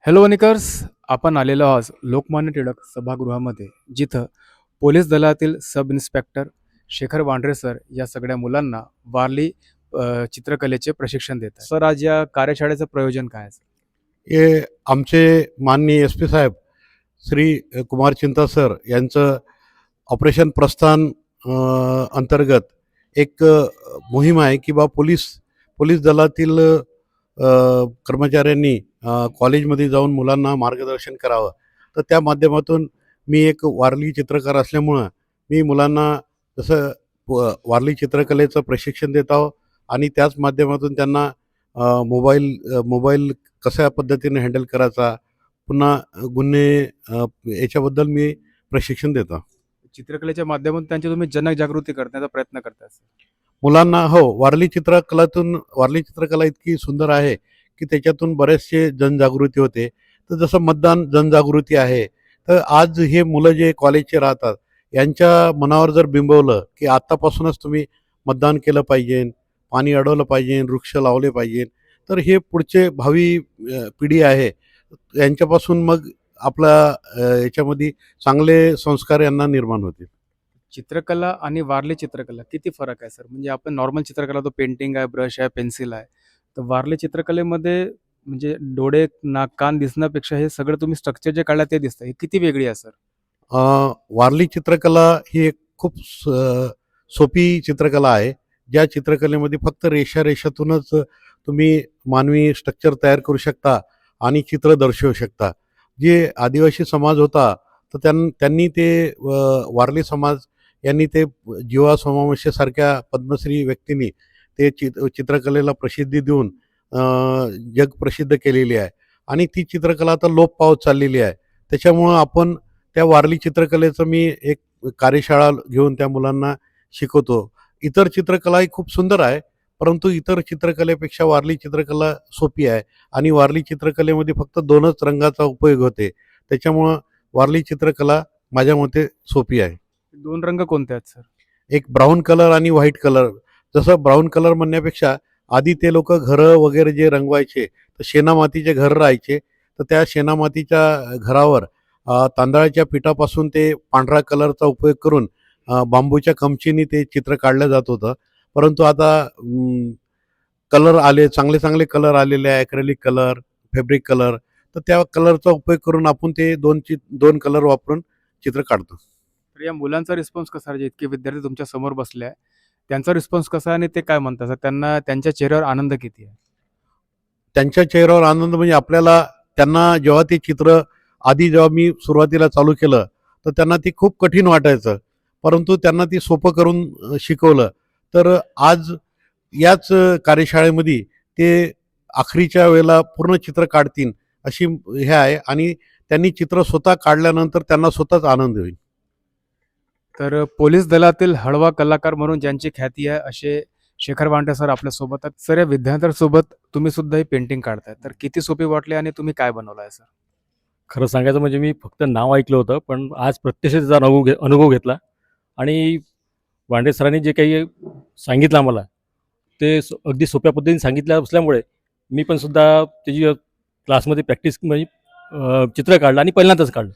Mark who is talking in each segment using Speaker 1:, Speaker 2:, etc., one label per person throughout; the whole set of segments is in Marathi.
Speaker 1: हॅलो वनिकर्स, आपण आलेलो आहोत लोकमान्य टिळक सभागृहामध्ये, जिथं पोलीस दलातील sub inspector Shekhar Wandhare sir या सगळ्या मुलांना वारली चित्रकलेचे प्रशिक्षण देत आहेत. सर, आज या कार्यशाळेचं प्रयोजन काय आहे?
Speaker 2: हे आमचे माननीय एस पी साहेब श्री कुमार चिंता सर यांचं ऑपरेशन प्रस्थान अंतर्गत एक मोहीम आहे की बा पोलीस पोलीस दलातील कर्मचाऱ्यांनी कॉलेजमध्ये जाऊन मुलांना मार्गदर्शन करावं. तर त्या माध्यमातून मी एक वारली चित्रकार असल्यामुळं मी मुलांना जसं वारली चित्रकलेचं प्रशिक्षण देत आहो आणि त्याच माध्यमातून त्यांना मोबाईल कशा पद्धतीने हँडल करायचा, पुन्हा गुन्हे याच्याबद्दल मी प्रशिक्षण देतो.
Speaker 1: चित्रकलेच्या माध्यमातून त्यांची तुम्ही जनजागृती करण्याचा प्रयत्न करता.
Speaker 2: मुलांना वारली चित्रकला इतकी सुंदर आहे की त्याच्यातून बरेचसे जनजागृती होते. तर जसं मतदान जनजागृती आहे, तर आज हे मुलं जे कॉलेजचे राहतात यांच्या मनावर जर बिंबवलं की आत्तापासूनच तुम्ही मतदान केलं पाहिजे, पाणी अडवलं पाहिजे, वृक्ष लावले पाहिजे, तर हे पुढचे भावी पिढी आहे यांच्यापासून मग आपला याच्यामध्ये चांगले संस्कार यांना निर्माण होतील.
Speaker 1: चित्रकला आणि वारली चित्रकला किती फरक आहे सर? म्हणजे आपण नॉर्मल चित्रकला तो पेंटिंग आहे, ब्रश आहे, पेन्सिल आहे. तर वारली चित्रकलेमध्ये म्हणजे डोळे, नाक, कान दिसण्यापेक्षा हे सगळं तुम्ही स्ट्रक्चर जे काढलं ते दिसतं. हे किती वेगळी आहे सर?
Speaker 2: वारली चित्रकला ही एक खूप सोपी चित्रकला आहे. ज्या चित्रकलेमध्ये फक्त रेषातूनच तुम्ही मानवी स्ट्रक्चर तयार करू शकता आणि चित्र दर्शवू शकता. जे आदिवासी समाज होता, तर त्यांनी ते वारली समाज यांनी ते जीवा सोमावंशेसारख्या पद्मश्री व्यक्तींनी ते चित्रकलेला प्रसिद्धी देऊन जगप्रसिद्ध केलेली आहे आणि ती चित्रकला आता लोप पावत चाललेली आहे. त्याच्यामुळं आपण त्या वारली चित्रकलेचं मी एक कार्यशाळा घेऊन त्या मुलांना शिकवतो. इतर चित्रकलाही खूप सुंदर आहे, परंतु इतर चित्रकलेपेक्षा वारली चित्रकला सोपी आहे आणि वारली चित्रकलेमध्ये फक्त 2च रंगाचा उपयोग होते. त्याच्यामुळं वारली चित्रकला माझ्या मते सोपी आहे.
Speaker 1: 2 रंग कोणते आहेत सर?
Speaker 2: एक ब्राऊन कलर आणि व्हाईट कलर. जसं ब्राऊन कलर म्हणण्यापेक्षा आधी ते लोकं घरं वगैरे जे रंगवायचे, तर शेणामातीचे घर राहायचे. तर त्या शेणामातीच्या घरावर तांदळाच्या पिठापासून ते पांढरा कलरचा उपयोग करून बांबूच्या कमचीने ते चित्र काढलं जात होतं. परंतु आता कलर आले, चांगले चांगले कलर आलेले आहे, ॲक्रेलिक कलर, फॅब्रिक कलर. तर त्या कलरचा उपयोग करून आपण ते 2 कलर वापरून चित्र काढतो.
Speaker 1: तर या मुलांचा रिस्पॉन्स कसा आहे? जे इतके विद्यार्थी तुमच्या समोर बसले आहे, त्यांचा रिस्पॉन्स कसा आहे आणि ते काय म्हणतात सर? त्यांना त्यांच्या चेहऱ्यावर आनंद किती आहे?
Speaker 2: त्यांच्या चेहऱ्यावर आनंद म्हणजे आपल्याला त्यांना जेव्हा ते चित्र आधी जेव्हा मी सुरुवातीला चालू केलं, तर त्यांना ते खूप कठीण वाटायचं. परंतु त्यांना ते सोपं करून शिकवलं. तर आज याच कार्यशाळेमध्ये ते अखेरीच्या वेळेला पूर्ण चित्र काढतील अशी हे आहे आणि त्यांनी चित्र स्वतः काढल्यानंतर त्यांना स्वतःच आनंद होईल.
Speaker 1: तर पोलीस दलातील हळवा कलाकार म्हणून ज्यांची ख्याती आहे असे शेखर वांढरे सर आपल्यासोबत आहेत. सर, या विद्यार्थ्यांसोबत तुम्ही सुद्धा ही पेंटिंग काढताय, तर किती सोपी वाटली आणि तुम्ही काय बनवलं आहे सर?
Speaker 3: खरं सांगायचं म्हणजे मी फक्त नाव ऐकलं होतं, पण आज प्रत्यक्ष त्याचा अनुभव घेतला आणि वांडे सरांनी जे काही सांगितलं आम्हाला, ते अगदी सोप्या पद्धतीने सांगितलं असल्यामुळे मी पण सुद्धा त्याची क्लासमध्ये प्रॅक्टिस म्हणजे चित्र काढलं आणि पहिल्यांदाच काढलं.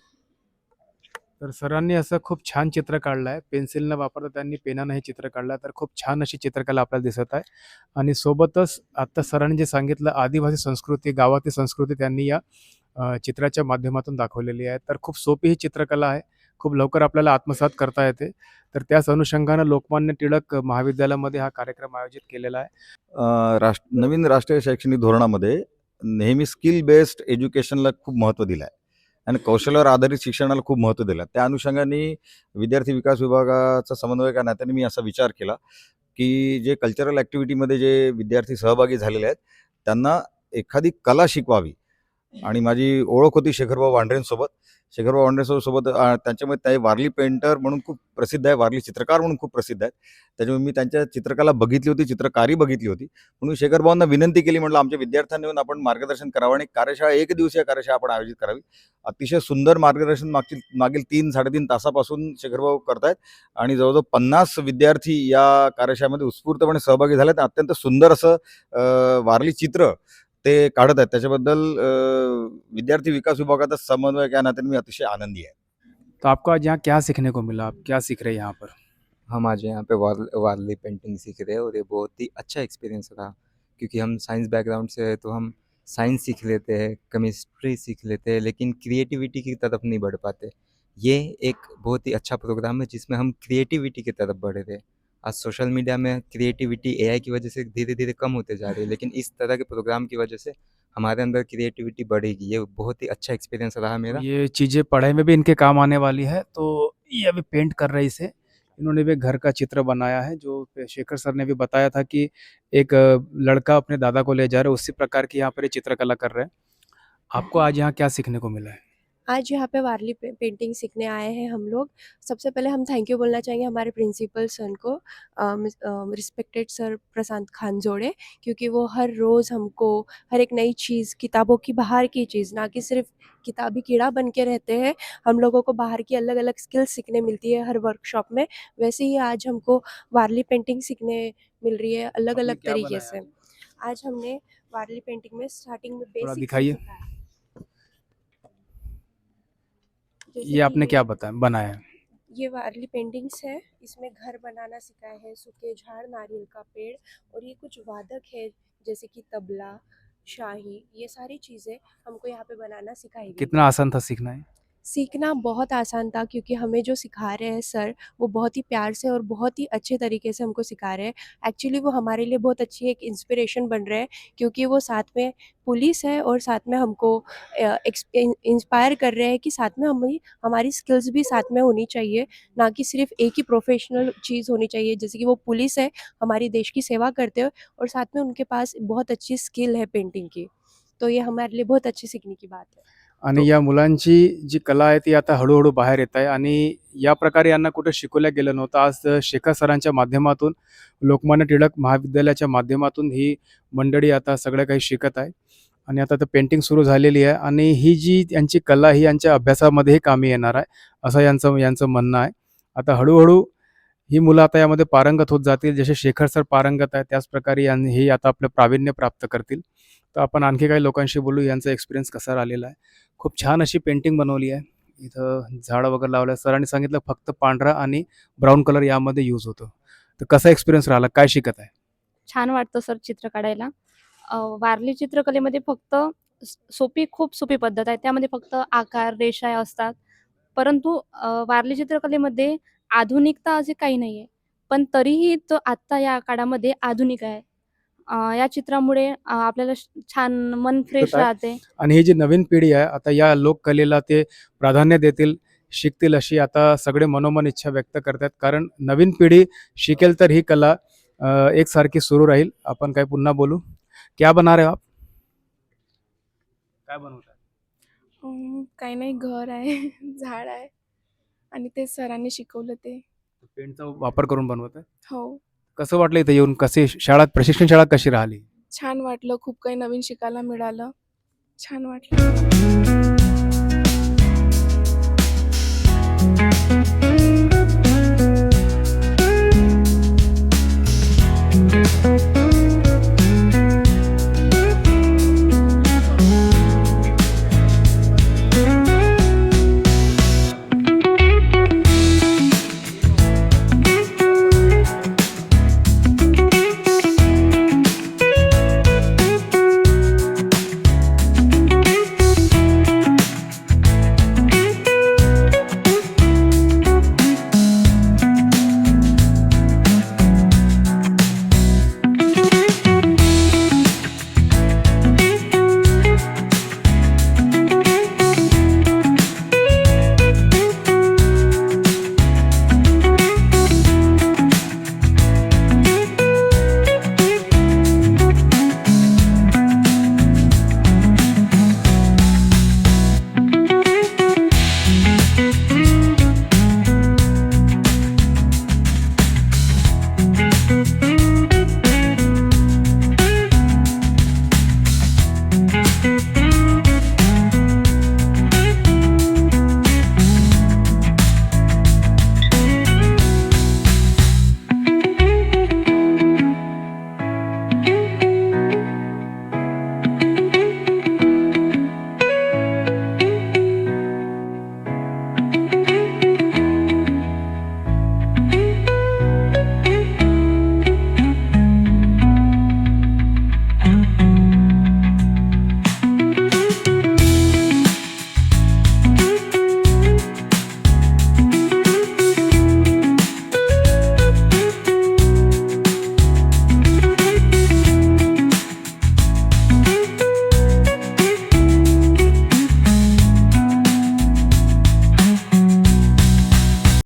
Speaker 1: तर सरांनी असं खूप छान चित्र काढलं आहे. पेन्सिल न वापरता त्यांनी पेनानं हे चित्र काढलं आहे. तर खूप छान अशी चित्रकला आपल्याला दिसत आहे. आणि सोबतच आत्ता सरांनी जे सांगितलं आदिवासी संस्कृती, गावातील संस्कृती त्यांनी या चित्राच्या माध्यमातून दाखवलेली आहे. तर खूप सोपी ही चित्रकला आहे. खूप लवकर आपल्याला आत्मसात करता येते. तर त्याच अनुषंगानं लोकमान्य टिळक महाविद्यालयामध्ये हा कार्यक्रम आयोजित केलेला आहे.
Speaker 4: नवीन राष्ट्रीय शैक्षणिक धोरणामध्ये नेहमी स्किल बेस्ड एज्युकेशनला खूप महत्त्व दिलं आहे आणि कौशल्यावर आधारित शिक्षणाला खूप महत्त्व दिलं आहे. त्या अनुषंगाने विद्यार्थी विकास विभागाचा समन्वय करण्यासाठी मी असा विचार केला की जे कल्चरल ॲक्टिव्हिटीमध्ये जे विद्यार्थी सहभागी झालेले आहेत त्यांना एखादी कला शिकवावी. आणि माझी ओळख होती शेखरभाऊ वांढरेंसोबत. शेखरभाऊ वांढरेंसोबत त्यांच्यामध्ये ते वारली पेंटर म्हणून खूप प्रसिद्ध आहे, वारली चित्रकार म्हणून खूप प्रसिद्ध आहेत. त्याच्यामुळे मी त्यांच्या चित्रकला बघितली होती, चित्रकारी बघितली होती. म्हणून शेखरभाऊंना विनंती केली, म्हटलं आमच्या विद्यार्थ्यांना येऊन आपण मार्गदर्शन करावं आणि कार्यशाळा 1 दिवसीय कार्यशाळा आपण आयोजित करावी. अतिशय सुंदर मार्गदर्शन मागील 3-3.5 तासापासून शेखरभाऊ करतायत आणि जवळजवळ 50 विद्यार्थी या कार्यशाळेमध्ये उत्स्फूर्तपणे सहभागी झालेत. अत्यंत सुंदर असं वारली चित्र ते काढत आहेत. त्याच्याबद्दल विद्यार्थी विकास विभागाचा समन्वयक या नात्याने मी अतिशय आनंदी आहे.
Speaker 1: तो आपको आज यहाँ क्या सीखने को मिला? आप क्या सीख रहे हैं यहाँ पर?
Speaker 5: हम आज यहाँ पे वारली पेंटिंग सीख रहे हैं और ये बहुत ही अच्छा एक्सपीरियंस रहा, क्योंकि हम साइंस बैकग्राउंड से हैं तो हम साइंस सीख लेते हैं, केमिस्ट्री सीख लेते हैं, लेकिन क्रिएटिविटी की तरफ नहीं बढ़ पाते। ये एक बहुत ही अच्छा प्रोग्राम है जिसमें हम क्रिएटिविटी की तरफ बढ़ रहे हैं। आज सोशल मीडिया में क्रिएटिविटी एआई की वजह से धीरे धीरे कम होते जा रही है, लेकिन इस तरह के प्रोग्राम की वजह से हमारे अंदर क्रिएटिविटी बढ़ेगी। ये बहुत ही अच्छा एक्सपीरियंस रहा मेरा।
Speaker 1: ये चीज़ें पढ़ाई में भी इनके काम आने वाली है। तो ये अभी पेंट कर रहे हैं इसे। इन्होंने भी घर का चित्र बनाया है, जो शेखर सर ने भी बताया था कि एक लड़का अपने दादा को ले जा रहा है, उसी प्रकार की यहाँ पर ये चित्रकला कर रहे हैं। आपको आज यहाँ क्या सीखने को मिला है?
Speaker 6: आज यहाँ पे वारली पेंटिंग सीखने आए हैं हम लोग। सबसे पहले हम थैंक यू बोलना चाहेंगे हमारे प्रिंसिपल सर को, रिस्पेक्टेड सर प्रशांत खान जोड़े, क्योंकि वो हर रोज़ हमको हर एक नई चीज़, किताबों की बाहर की चीज़, ना कि सिर्फ किताबी कीड़ा बन के रहते हैं, हम लोगों को बाहर की अलग अलग स्किल्स सीखने मिलती है हर वर्कशॉप में। वैसे ही आज हमको वारली पेंटिंग सीखने मिल रही है अलग
Speaker 1: आपने
Speaker 6: अलग
Speaker 1: क्या
Speaker 6: तरीके
Speaker 1: बनाया
Speaker 6: से। आज हमने वारली पेंटिंग में स्टार्टिंग में
Speaker 1: थोड़ा
Speaker 6: बेसिक
Speaker 1: दिखाइए। ये आपने क्या बनाया है?
Speaker 6: ये वारली पेंटिंग्स है, इसमें घर बनाना सिखाया है, सूखे झाड़, नारियल का पेड़, और ये कुछ वादक है जैसे कि तबला, शाही, ये सारी चीज़ें हमको यहाँ पे बनाना सिखाई गई।
Speaker 1: कितना आसान था सीखना है?
Speaker 6: सीखना बहुत आसान था, क्योंकि हमें जो सिखा रहे हैं सर, वो बहुत ही प्यार से और बहुत ही अच्छे तरीके से हमको सिखा रहे हैं। एक्चुअली वो हमारे लिए बहुत अच्छी एक इंस्पिरेशन बन रहे हैं, क्योंकि वो साथ में पुलिस है और साथ में हमको इंस्पायर कर रहे हैं कि साथ में हमारी स्किल्स भी साथ में होनी चाहिए, ना कि सिर्फ एक ही प्रोफेशनल चीज़ होनी चाहिए। जैसे कि वो पुलिस है, हमारी देश की सेवा करते हैं, और साथ में उनके पास बहुत अच्छी स्किल है पेंटिंग की। तो ये हमारे लिए बहुत अच्छी सीखने की बात है।
Speaker 1: आणि या मुलांची जी कला आहे ती आता हळूहळू बाहेर येत आहे आणि या प्रकारे यांना कुठे शिकवल्या गेलं नव्हतं. आज शेखर सरांच्या माध्यमातून, लोकमान्य टिळक महाविद्यालयाच्या माध्यमातून ही मंडळी आता सगळं काही शिकत आहे आणि आता तर पेंटिंग सुरू झालेली आहे आणि ही जी यांची कला ही यांच्या अभ्यासामध्येही कामी येणार आहे, असं यांचं म्हणणं आहे. आता हळूहळू ही मुलं आता यामध्ये पारंगत होत जातील. जसे शेखर सर पारंगत आहेत, त्याच प्रकारे हे आता आपलं प्रावीण्य प्राप्त करतील. तर आपण आणखी काही लोकांशी बोलू, यांचा एक्सपिरियन्स कसा राहिलेला आहे. खूप छान अशी पेंटिंग बनवली आहे. इथं झाडं वगैरे लावलं आहे. सरांनी सांगितलं फक्त पांढरा आणि ब्राऊन कलर यामध्ये यूज होतो. तर कसा एक्सपिरियन्स राहिला? काय शिकत आहे?
Speaker 7: छान वाटतं सर चित्र काढायला. वारली चित्रकलेमध्ये फक्त खूप सोपी पद्धत आहे. त्यामध्ये फक्त आकार, रेषा असतात. परंतु वारली चित्रकलेमध्ये आधुनिकता असे काही नाही आहे. पण तरीही तो आत्ता या काळामध्ये आधुनिक आहे. या चित्रामुळे आपल्याला छान मन फ्रेश
Speaker 1: आहे.
Speaker 7: राहते.
Speaker 1: आणि ही जी नवीन पिढी आहे, आता या लोककलेला ते प्राधान्य देतील, शिकतील, अशी आता सगळे मनोमन इच्छा व्यक्त करतात. कारण नवीन पिढी शिकेल तर ही कला एकसारखी सुरू राहील. आपण काय पुन्हा बोलू. क्या बना रहे हो आप? काय बनवताय?
Speaker 8: काही नाही, घर आहे, झाड आहे आणि ते सरांनी शिकवलं ते.
Speaker 1: पेंटचा वापर करून बनवत आहे.
Speaker 8: हो,
Speaker 1: कसं वाटलं इथं येऊन? कशी प्रशिक्षण शाळा कशी राहिली?
Speaker 8: छान वाटलं. खूप काही नवीन शिकायला मिळालं. छान वाटलं.